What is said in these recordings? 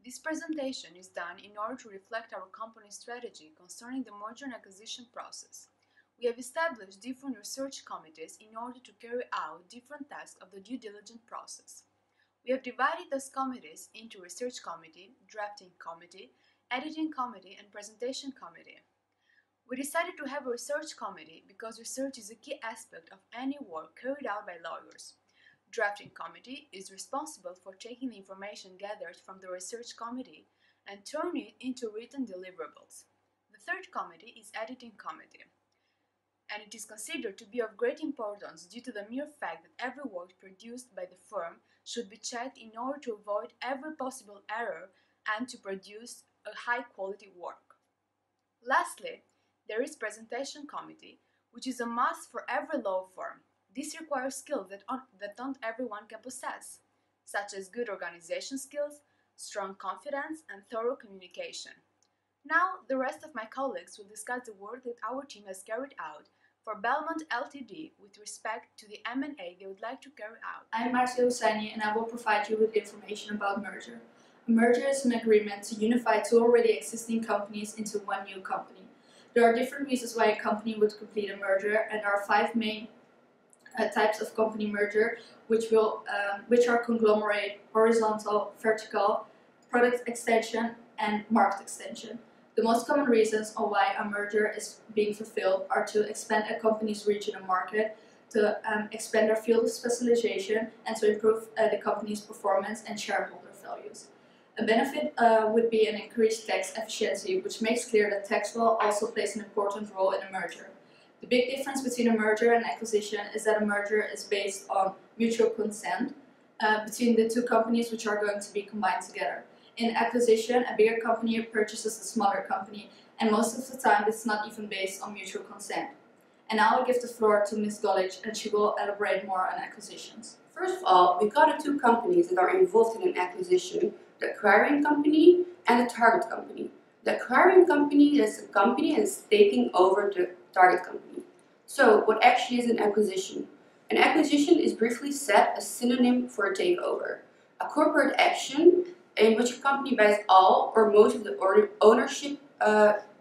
This presentation is done in order to reflect our company's strategy concerning the merger and acquisition process. We have established different research committees in order to carry out different tasks of the due diligence process. We have divided those committees into Research Committee, Drafting Committee, Editing Committee, and Presentation Committee. We decided to have a Research Committee because research is a key aspect of any work carried out by lawyers. Drafting Committee is responsible for taking the information gathered from the Research Committee and turning it into written deliverables. The third committee is Editing Committee, and it is considered to be of great importance due to the mere fact that every work produced by the firm should be checked in order to avoid every possible error and to produce a high-quality work. Lastly, there is Presentation Committee, which is a must for every law firm. This requires skills that not everyone can possess, such as good organization skills, strong confidence, and thorough communication. Now, the rest of my colleagues will discuss the work that our team has carried out for Belmont Ltd with respect to the M&A they would like to carry out. I'm Marcia Hosseini and I will provide you with information about merger. A merger is an agreement to unify two already existing companies into one new company. There are different reasons why a company would complete a merger, and there are five main types of company merger, which are conglomerate, horizontal, vertical, product extension, and market extension. The most common reasons on why a merger is being fulfilled are to expand a company's reach in a market, to expand their field of specialization, and to improve the company's performance and shareholder values. A benefit would be an increased tax efficiency, which makes clear that tax law also plays an important role in a merger. The big difference between a merger and acquisition is that a merger is based on mutual consent between the two companies which are going to be combined together. In acquisition, a bigger company purchases a smaller company, and most of the time it's not even based on mutual consent. And now I'll give the floor to Ms. Golich, and she will elaborate more on acquisitions. First of all, we've got the two companies that are involved in an acquisition, the acquiring company and the target company. The acquiring company is a company and is taking over the target company. So, what actually is an acquisition? An acquisition is briefly said a synonym for a takeover. A corporate action in which a company buys all or most of the ownership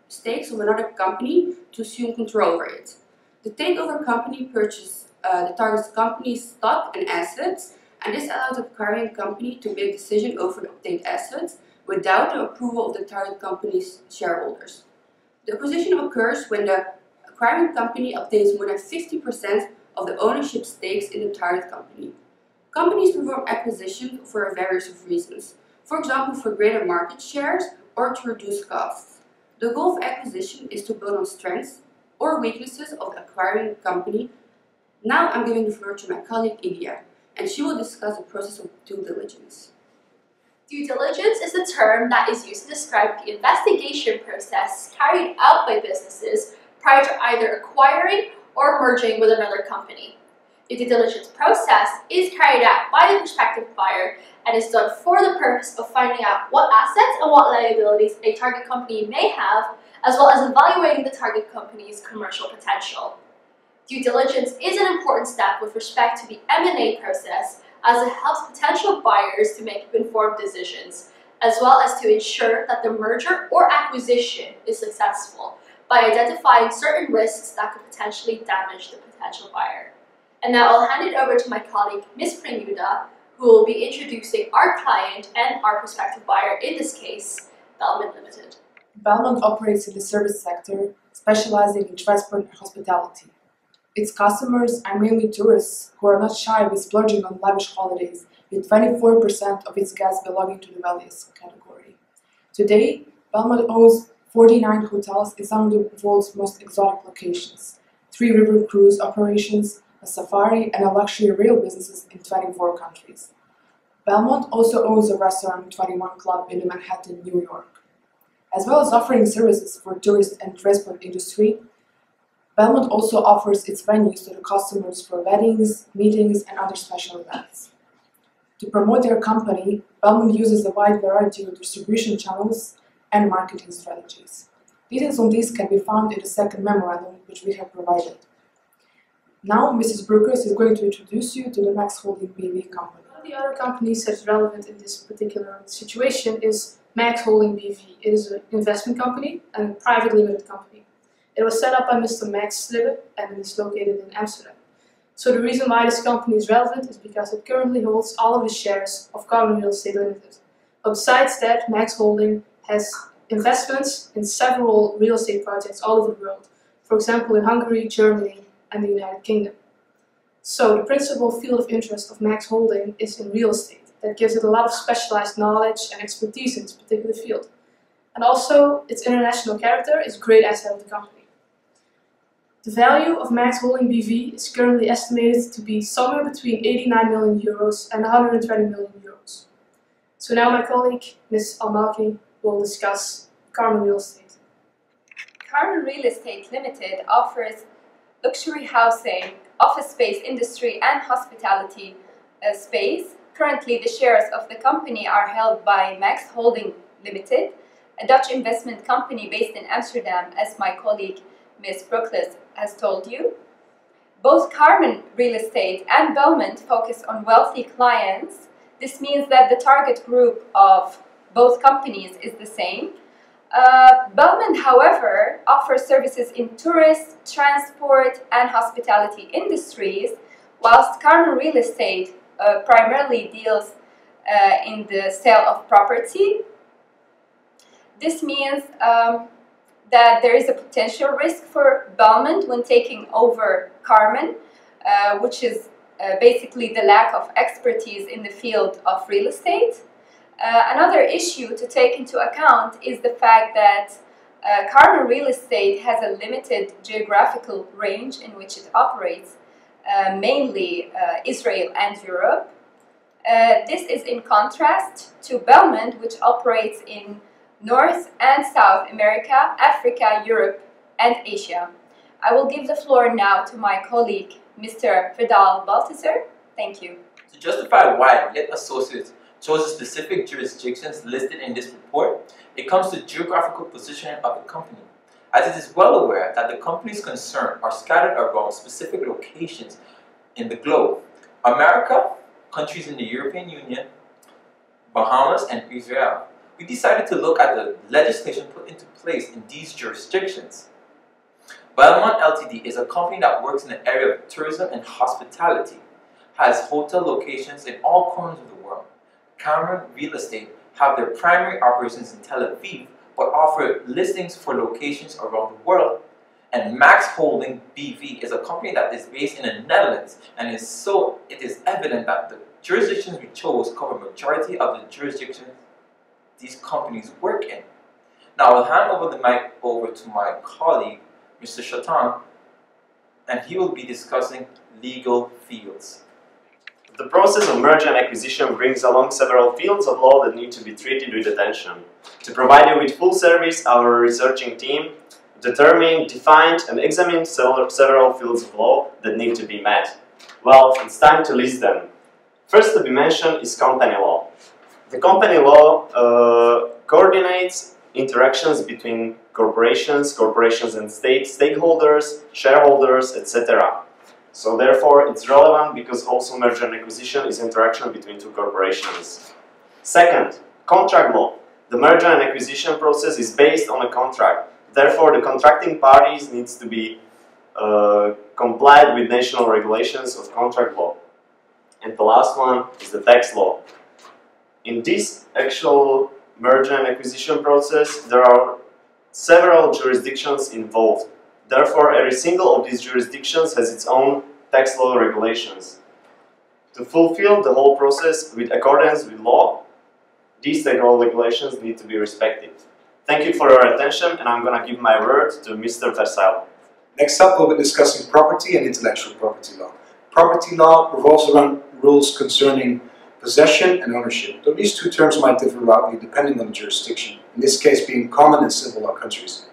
stakes of another company to assume control over it. The takeover company purchases the target company's stock and assets, and this allows the acquiring company to make a decision over the obtained assets without the approval of the target company's shareholders. The acquisition occurs when the acquiring company obtains more than 50% of the ownership stakes in the target company. Companies perform acquisition for various reasons, for example for greater market shares or to reduce costs. The goal of acquisition is to build on strengths or weaknesses of the acquiring company. Now I'm giving the floor to my colleague Ilia, and she will discuss the process of due diligence. Due diligence is a term that is used to describe the investigation process carried out by businesses prior to either acquiring or merging with another company. The due diligence process is carried out by the prospective buyer and is done for the purpose of finding out what assets and what liabilities a target company may have, as well as evaluating the target company's commercial potential. Due diligence is an important step with respect to the M&A process, as it helps potential buyers to make informed decisions, as well as to ensure that the merger or acquisition is successful by identifying certain risks that could potentially damage the potential buyer. And now I'll hand it over to my colleague, Ms. Prenuda, who will be introducing our client and our prospective buyer, in this case, Belmont Limited. Belmont operates in the service sector, specializing in transport and hospitality. Its customers are mainly tourists who are not shy with splurging on lavish holidays, with 24% of its guests belonging to the wellness category. Today, Belmont owns 49 hotels in some of the world's most exotic locations, 3 river cruise operations, a safari, and a luxury rail businesses in 24 countries. Belmont also owns a restaurant 21 Club in Manhattan, New York. As well as offering services for tourist and transport industry, Belmont also offers its venues to the customers for weddings, meetings, and other special events. To promote their company, Belmont uses a wide variety of distribution channels and marketing strategies. Details on these can be found in the second memorandum which we have provided. Now, Mrs. Brooks is going to introduce you to the Max Holding BV company. One of the other companies that's relevant in this particular situation is Max Holding BV. It is an investment company and a private limited company. It was set up by Mr. Max Slibbe and it is located in Amsterdam. So the reason why this company is relevant is because it currently holds all of the shares of Carmen Real Estate Limited. But besides that, Max Holding has investments in several real estate projects all over the world. For example, in Hungary, Germany, and the United Kingdom. So the principal field of interest of Max Holding is in real estate. That gives it a lot of specialized knowledge and expertise in this particular field. And also, its international character is a great asset of the company. The value of Max Holding BV is currently estimated to be somewhere between 89 million euros and 120 million euros. So now my colleague, Ms. Almalki, will discuss Carmen Real Estate. Carmen Real Estate Limited offers luxury housing, office space industry and hospitality space. Currently, the shares of the company are held by Max Holding Limited, a Dutch investment company based in Amsterdam, as my colleague Ms. Brookles has told you. Both Carmen Real Estate and Belmont focus on wealthy clients. This means that the target group of both companies is the same. Belmont, however, offers services in tourist, transport and hospitality industries, whilst Carmen Real Estate primarily deals in the sale of property. This means that there is a potential risk for Belmont when taking over Carmen, which is basically the lack of expertise in the field of real estate. Another issue to take into account is the fact that Carmen Real Estate has a limited geographical range in which it operates, mainly Israel and Europe. This is in contrast to Belmont, which operates in North and South America, Africa, Europe, and Asia. I will give the floor now to my colleague, Mr. Vidal Balthazar. Thank you. To justify why Lit Associates chose the specific jurisdictions listed in this report, it comes to geographical positioning of the company, as it is well aware that the companies concerned are scattered around specific locations in the globe. America, countries in the European Union, Bahamas, and Israel. We decided to look at the legislation put into place in these jurisdictions. Belmont Ltd is a company that works in the area of tourism and hospitality, has hotel locations in all corners of the world. Carmen Real Estate have their primary operations in Tel Aviv, but offer listings for locations around the world. And Max Holding BV is a company that is based in the Netherlands, and it is evident that the jurisdictions we chose cover majority of the jurisdictions these companies work in. Now I'll hand over the mic over to my colleague, Mr. Chatan, and he will be discussing legal fields. The process of merger and acquisition brings along several fields of law that need to be treated with attention. To provide you with full service, our researching team defined and examined several fields of law that need to be met. Well, it's time to list them. First to be mentioned is company law. The company law coordinates interactions between corporations and stakeholders, shareholders, etc. So therefore it's relevant because also merger and acquisition is interaction between two corporations. Second, contract law. The merger and acquisition process is based on a contract. Therefore the contracting parties needs to be complied with national regulations of contract law. And the last one is the tax law. In this actual merger and acquisition process, there are several jurisdictions involved. Therefore, every single of these jurisdictions has its own tax law regulations. To fulfill the whole process with accordance with law, these tax law regulations need to be respected. Thank you for your attention, and I'm going to give my word to Mr. Versailles. Next up, we'll be discussing property and intellectual property law. Property law revolves around rules concerning possession and ownership, though these two terms might differ widely depending on the jurisdiction, in this case being common in civil law countries.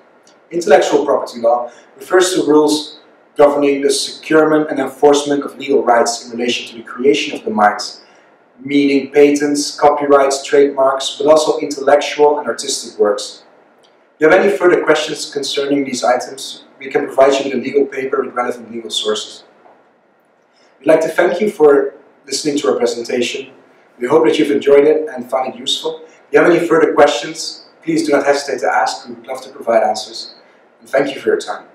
Intellectual property law refers to rules governing the securement and enforcement of legal rights in relation to the creation of the minds, meaning patents, copyrights, trademarks, but also intellectual and artistic works. If you have any further questions concerning these items, we can provide you with a legal paper with relevant legal sources. We'd like to thank you for listening to our presentation. We hope that you've enjoyed it and found it useful. If you have any further questions, please do not hesitate to ask. We would love to provide answers. And thank you for your time.